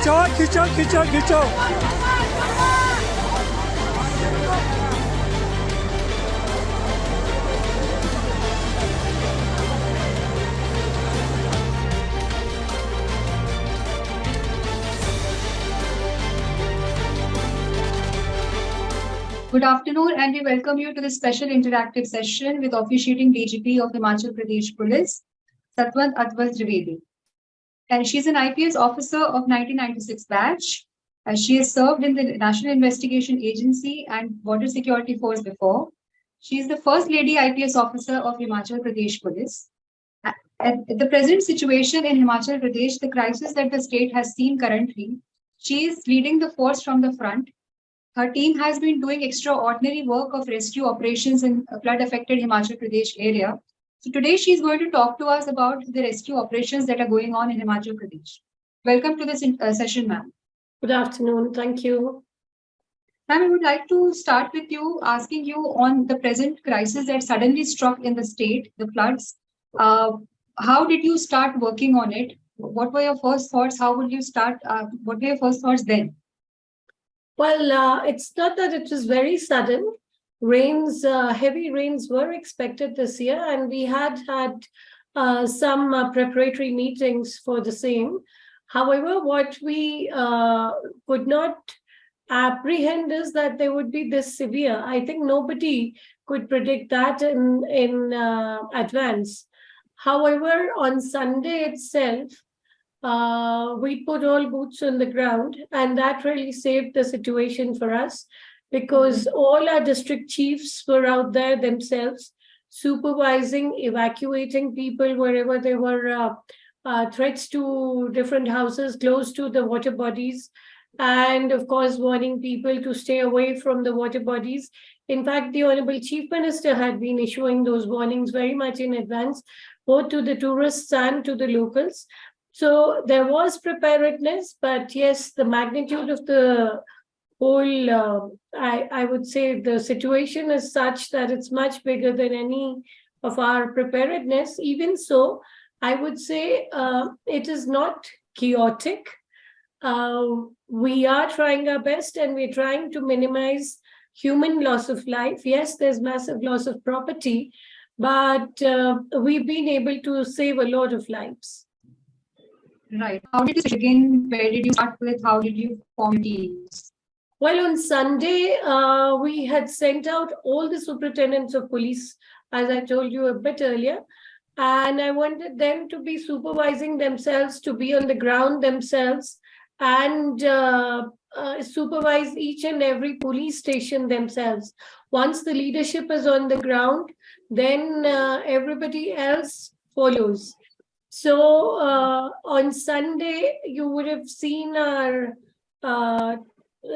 खींचो खींचो खींचो खींचो Good afternoon, and we welcome you to this special interactive session with officiating DGP of Himachal Pradesh Police, Satwant Atwal. And she's an IPS officer of 1996 batch. She has served in the National Investigation Agency and Border Security Force before. She is the first lady IPS officer of Himachal Pradesh Police. At the present situation in Himachal Pradesh, the crisis that the state has seen currently, she is leading the force from the front. Her team has been doing extraordinary work of rescue operations in flood-affected Himachal Pradesh area. So today she is going to talk to us about the rescue operations that are going on in Himachal Pradesh. Welcome to this session, ma'am. Good afternoon. Thank you. Ma'am, I would like to start with you, asking you on the present crisis that suddenly struck in the state, the floods. How did you start working on it? What were your first thoughts? How would you start? What were your first thoughts then? Well, it's not that it was very sudden. Heavy rains were expected this year, and we had some preparatory meetings for the same. However, what we could not apprehend is that they would be this severe. I think nobody could predict that in advance. However, on Sunday itself, we put all boots on the ground, and that really saved the situation for us because all our district chiefs were out there themselves supervising, evacuating people wherever there were threats to different houses close to the water bodies, and of course warning people to stay away from the water bodies. In fact, the Honorable Chief Minister had been issuing those warnings very much in advance, both to the tourists and to the locals. So there was preparedness, but yes, the magnitude of the whole, I would say the situation is such that it's much bigger than any of our preparedness. Even so, I would say it is not chaotic. We are trying our best, and we're trying to minimize human loss of life. Yes, there's massive loss of property, but we've been able to save a lot of lives. Right. How did you begin? Where did you start with? How did you form teams? Well, on Sunday, we had sent out all the superintendents of police, as I told you a bit earlier, and I wanted them to be supervising themselves, to be on the ground themselves, and supervise each and every police station themselves. Once the leadership is on the ground, then everybody else follows. So on Sunday, you would have seen our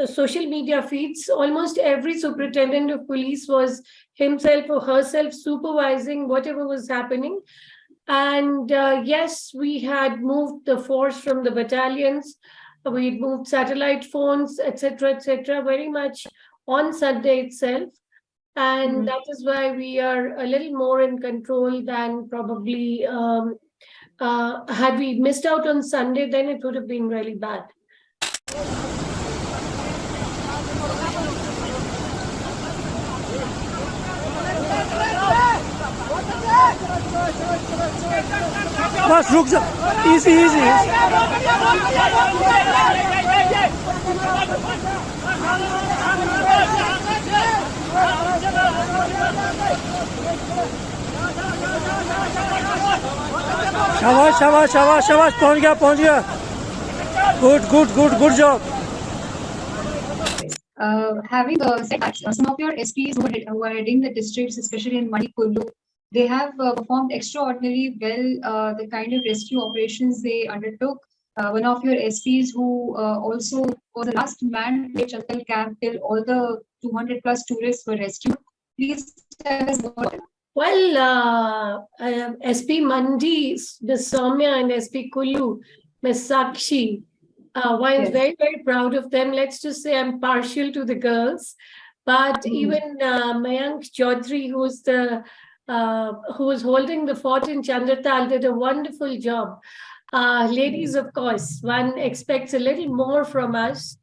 social media feeds. Almost every superintendent of police was himself or herself supervising whatever was happening. And yes, we had moved the force from the battalions. We moved satellite phones, etc., very much on Sunday itself. And that is why we are a little more in control than probably had we missed out on Sunday, then it would have been really bad. बस रुक जा easy easy शाबाश शाबाश शाबाश शाबाश पहुंच गया good job. Having said that, some of your SPs who are heading the districts, especially in Manali, Kullu, they have performed extraordinarily well the kind of rescue operations they undertook. One of your SPs who also was the last man to reach Chantal camp till all the 200 plus tourists were rescued. Please tell us more. Well, SP Mandi, Ms. Soumya, and SP Kullu, Ms. Sakshi, while Yes. very, very proud of them, let's just say I'm partial to the girls. But even Mayank Chaudhary, who was holding the fort in Chandratal, did a wonderful job. Ladies, of course, one expects a little more from us.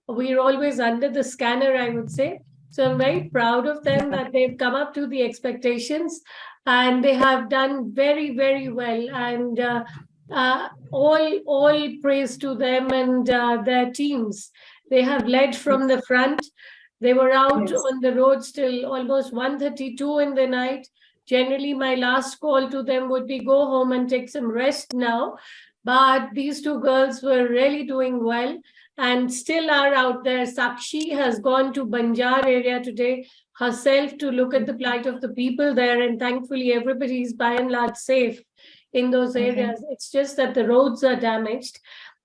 We're always under the scanner, I would say. So I'm very proud of them that they've come up to the expectations and they have done very, very well. And all praise to them and their teams. They have led from the front. They were out Yes. on the roads till almost 1:32 in the night. Generally, my last call to them would be go home and take some rest now. But these two girls were really doing well and still are out there. Sakshi has gone to Banjar area today herself to look at the plight of the people there. And thankfully, everybody is by and large safe in those areas. It's just that the roads are damaged.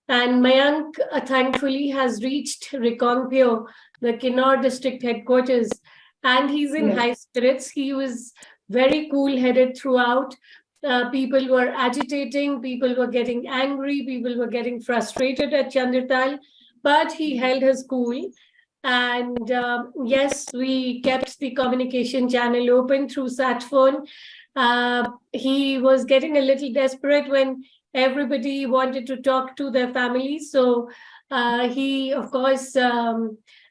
And Mayank, thankfully, has reached Rikongpyo, the Kinnaur district headquarters, and he's in high spirits. He was very cool-headed throughout. People were agitating, people were getting angry, people were getting frustrated at Chandratal, but he held his cool. And yes, we kept the communication channel open through sat phone. He was getting a little desperate when everybody wanted to talk to their families. So he, of course,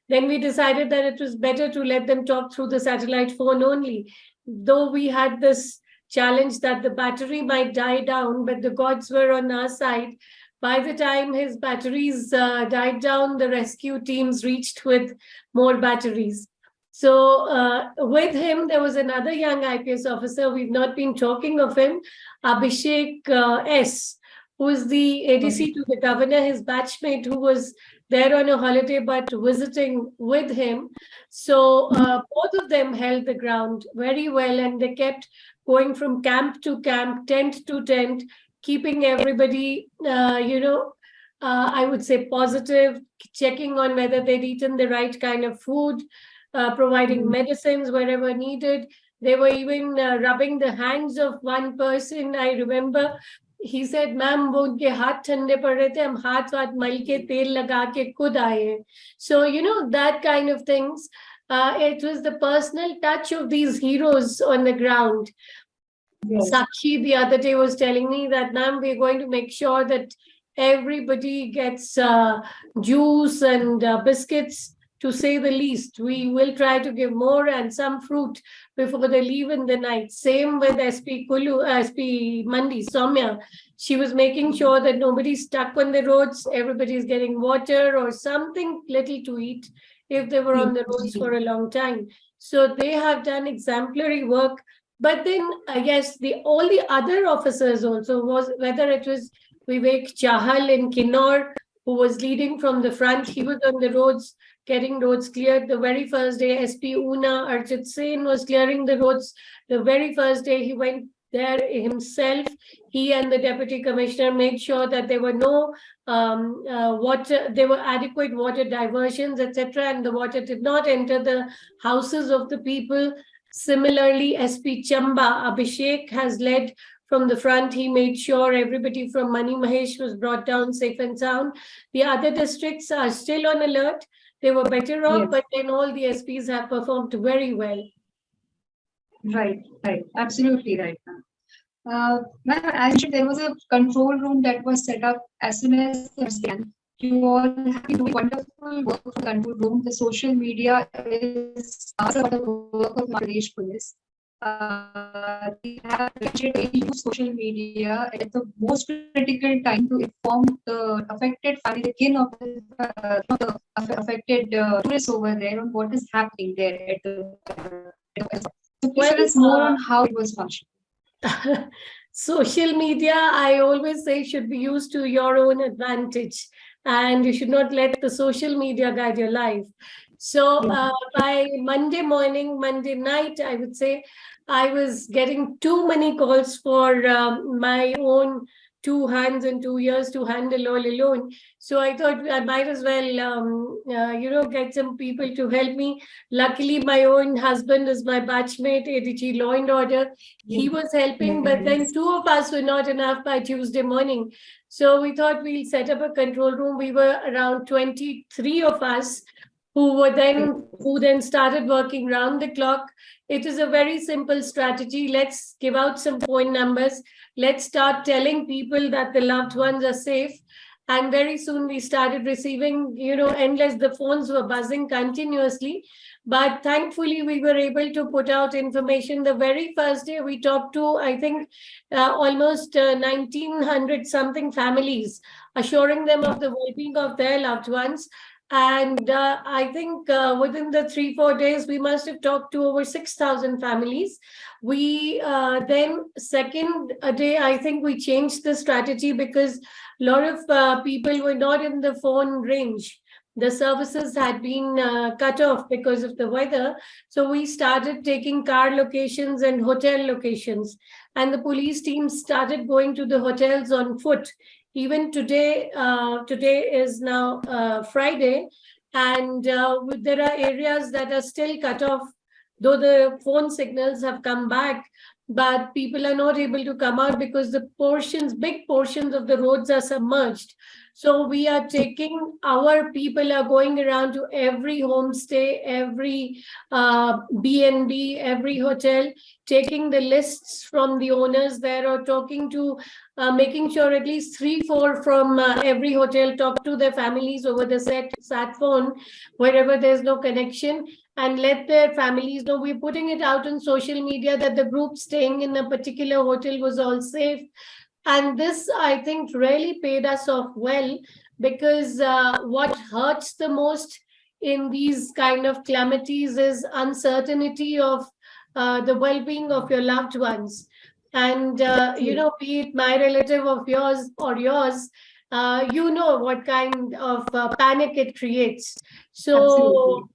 then we decided that it was better to let them talk through the satellite phone only. Though we had this challenge that the battery might die down, but the gods were on our side. By the time his batteries died down, the rescue teams reached with more batteries. So with him, there was another young IPS officer. We've not been talking of him, Abhishek S., who is the ADC to the governor, his batchmate, who was there on a holiday but visiting with him. So both of them held the ground very well, and they kept going from camp to camp, tent to tent, keeping everybody, I would say positive, checking on whether they'd eaten the right kind of food, providing medicines wherever needed. They were even rubbing the hands of one person. I remember he said, "Ma'am, वो उनके हाथ ठंडे पड़ रहे थे, हम हाथ वाथ मल के तेल लगा के खुद आए." So, that kind of things. It was the personal touch of these heroes on the ground. Yes. Sakshi the other day was telling me that, "Ma'am, we're going to make sure that everybody gets juice and biscuits, to say the least. We will try to give more and some fruit before they leave in the night." Same with SP Kullu, SP Mandi, Soumya. She was making sure that nobody's stuck on the roads, everybody's getting water or something little to eat if they were on the roads for a long time. So they have done exemplary work. But then, I guess, all the other officers also, whether it was Vivek Chahal in Kinnaur, who was leading from the front, he was on the roads, getting roads cleared the very first day. SP Una, Archit Sen was clearing the roads the very first day. He went there himself. He and the deputy commissioner made sure that there were no water, there were adequate water diversions, etc., and the water did not enter the houses of the people. Similarly, SP Chamba, Abhishek, has led from the front. He made sure everybody from Mani Mahesh was brought down safe and sound. The other districts are still on alert. They were better off, but then all the SPs have performed very well. Right. Absolutely right. Ma'am, as mentioned, there was a control room that was set up as soon as the scan. You all have been doing wonderful work for the control room. The social media is part of the work of Himachal Pradesh Police. We have used social media at the most critical time to inform the affected family, the kin of the affected tourists over there on what is happening there at the. So please tell us more on how it was functioning. Social media, I always say, should be used to your own advantage, and you should not let the social media guide your life. So by Monday morning, Monday night, I would say, I was getting too many calls for my own 2 hands and 2 years to handle all alone. So I thought I might as well, get some people to help me. Luckily, my own husband is my batchmate, ADG Law and Order. He was helping, but then 2 of us were not enough by Tuesday morning. So we thought we'll set up a control room. We were around 23 of us who then started working round the clock. It is a very simple strategy. Let's give out some phone numbers. Let's start telling people that the loved ones are safe. And very soon we started receiving, endless, the phones were buzzing continuously. But thankfully, we were able to put out information. The very first day we talked to, I think, almost 1,900 something families, assuring them of the well-being of their loved ones. And I think within the 3-4 days, we must have talked to over 6,000 families. We then second day, I think we changed the strategy because a lot of people were not in the phone range. The services had been cut off because of the weather. So we started taking car locations and hotel locations. And the police team started going to the hotels on foot. Even today, today is now Friday, and there are areas that are still cut off, though the phone signals have come back, but people are not able to come out because the big portions of the roads are submerged. So we are taking, our people are going around to every homestay, every B&B, every hotel, taking the lists from the owners there, or talking to, making sure at least 3-4 from every hotel talk to their families over the sat phone, wherever there's no connection, and let their families know. We're putting it out on social media that the group staying in a particular hotel was all safe. And this, I think, really paid us off well, because what hurts the most in these kind of calamities is uncertainty of the well-being of your loved ones. And, be it my relative of yours or yours, what kind of panic it creates. So, Absolutely.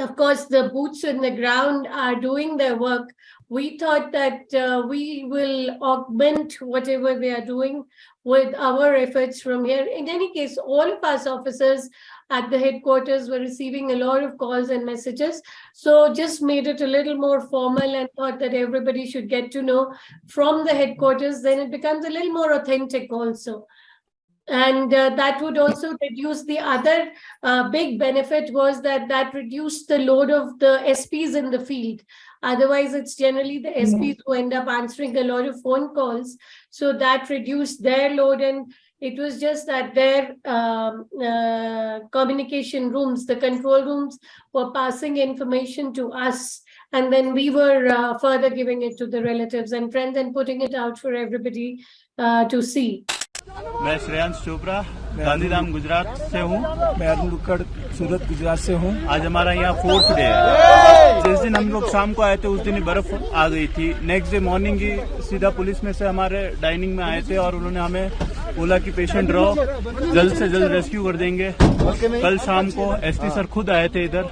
of course, the boots on the ground are doing their work. We thought that we will augment whatever they are doing with our efforts from here. In any case, all of us officers at the headquarters were receiving a lot of calls and messages. So just made it a little more formal and thought that everybody should get to know from the headquarters. Then it becomes a little more authentic also. And that would also reduce the other big benefit was that reduced the load of the SPs in the field. Otherwise, it's generally the SPs who end up answering a lot of phone calls. So that reduced their load. And it was just that their communication rooms, the control rooms, were passing information to us. And then we were further giving it to the relatives and friends and putting it out for everybody to see. मैं श्रेयांश चोपड़ा गांधीधाम गुजरात से हूँ। मैं अरुण लुक्कड़ सूरत गुजरात से हूँ। आज हमारा यहाँ 4th day है। जिस दिन हम लोग शाम को आए थे उस दिन ही बर्फ आ गई थी। नेक्स्ट डे मॉर्निंग ही सीधा पुलिस में से हमारे डाइनिंग में आए थे और उन्होंने हमें बोला कि पेशेंट रहो, जल्द से जल्द रेस्क्यू कर देंगे। कल शाम को एसपी सर खुद आए थे इधर,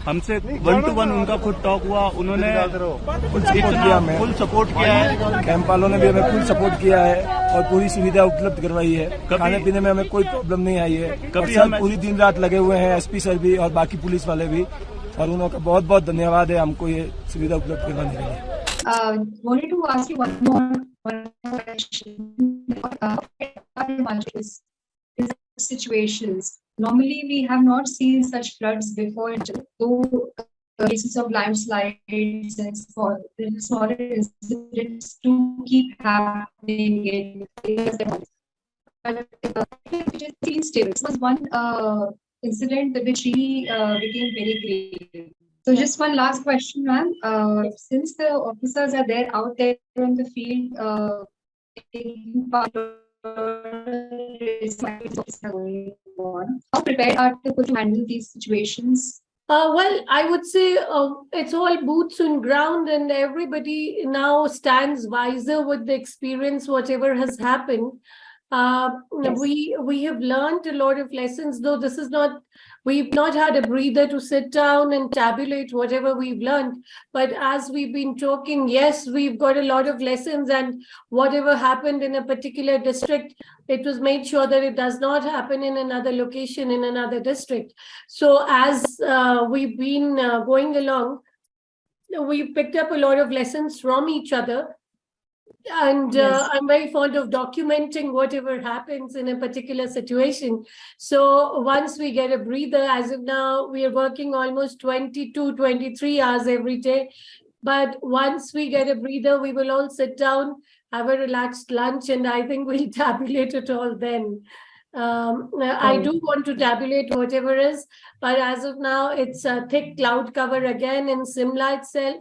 हमसे 1-to-1 उनका खुद टॉक हुआ। उन्होंने फुल सपोर्ट किया है। कैंप वालों ने भी हमें फुल सपोर्ट किया है और पूरी सुविधा उपलब्ध करवाई है। खाने पीने में हमें कोई प्रॉब्लम नहीं आई है। कभी हम पूरी दिन रात लगे हुए हैं, एसपी सर भी और बाकी पुलिस वाले भी, और उनका बहुत बहुत धन्यवाद है हमको ये सुविधा उपलब्ध करवाने के लिए। Wanted to ask you one more question. Situations. Normally, we have not seen such floods before. Though cases of landslides and smaller incidents do keep happening in but stable. This was one incident which really became very grave. So just one last question, ma'am. Since the officers are there out there on the field, taking part how prepared are people to handle these situations? Well, I would say it's all boots on ground, and everybody now stands wiser with the experience, whatever has happened. Yes. We have learned a lot of lessons, though this is not, we've not had a breather to sit down and tabulate whatever we've learned. But as we've been talking, yes, we've got a lot of lessons, and whatever happened in a particular district, it was made sure that it does not happen in another location, in another district. So as we've been going along, we've picked up a lot of lessons from each other. And Yes. I'm very fond of documenting whatever happens in a particular situation. So once we get a breather, as of now, we are working almost 22, 23 hours every day. But once we get a breather, we will all sit down, have a relaxed lunch, and I think we'll tabulate it all then. I do want to tabulate whatever is, but as of now, it's a thick cloud cover again in Simla itself.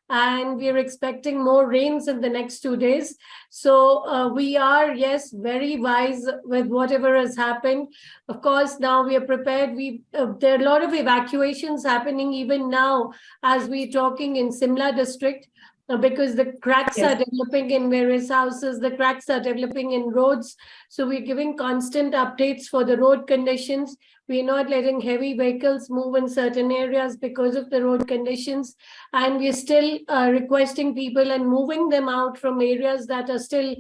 And we are expecting more rains in the next 2 days. So we are, yes, very wise with whatever has happened. Of course, now we are prepared. There are a lot of evacuations happening even now as we're talking in Simla district, because the cracks Yes. are developing in various houses, the cracks are developing in roads. So we're giving constant updates for the road conditions. We're not letting heavy vehicles move in certain areas because of the road conditions. And we're still requesting people and moving them out from areas that are still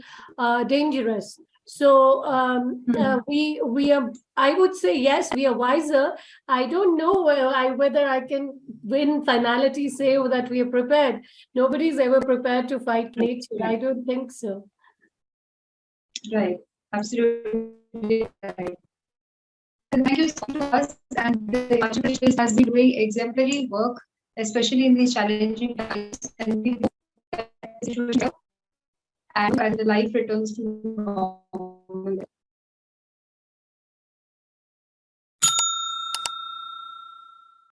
dangerous. So we are, I would say, yes, we are wiser. I don't know whether I can win finality say that we are prepared. Nobody's ever prepared to fight nature. I don't think so. Right. Absolutely right. And thank you so much to us. And the Himachal Pradesh Police has been doing exemplary work, especially in these challenging times. And we and the life returns to normal.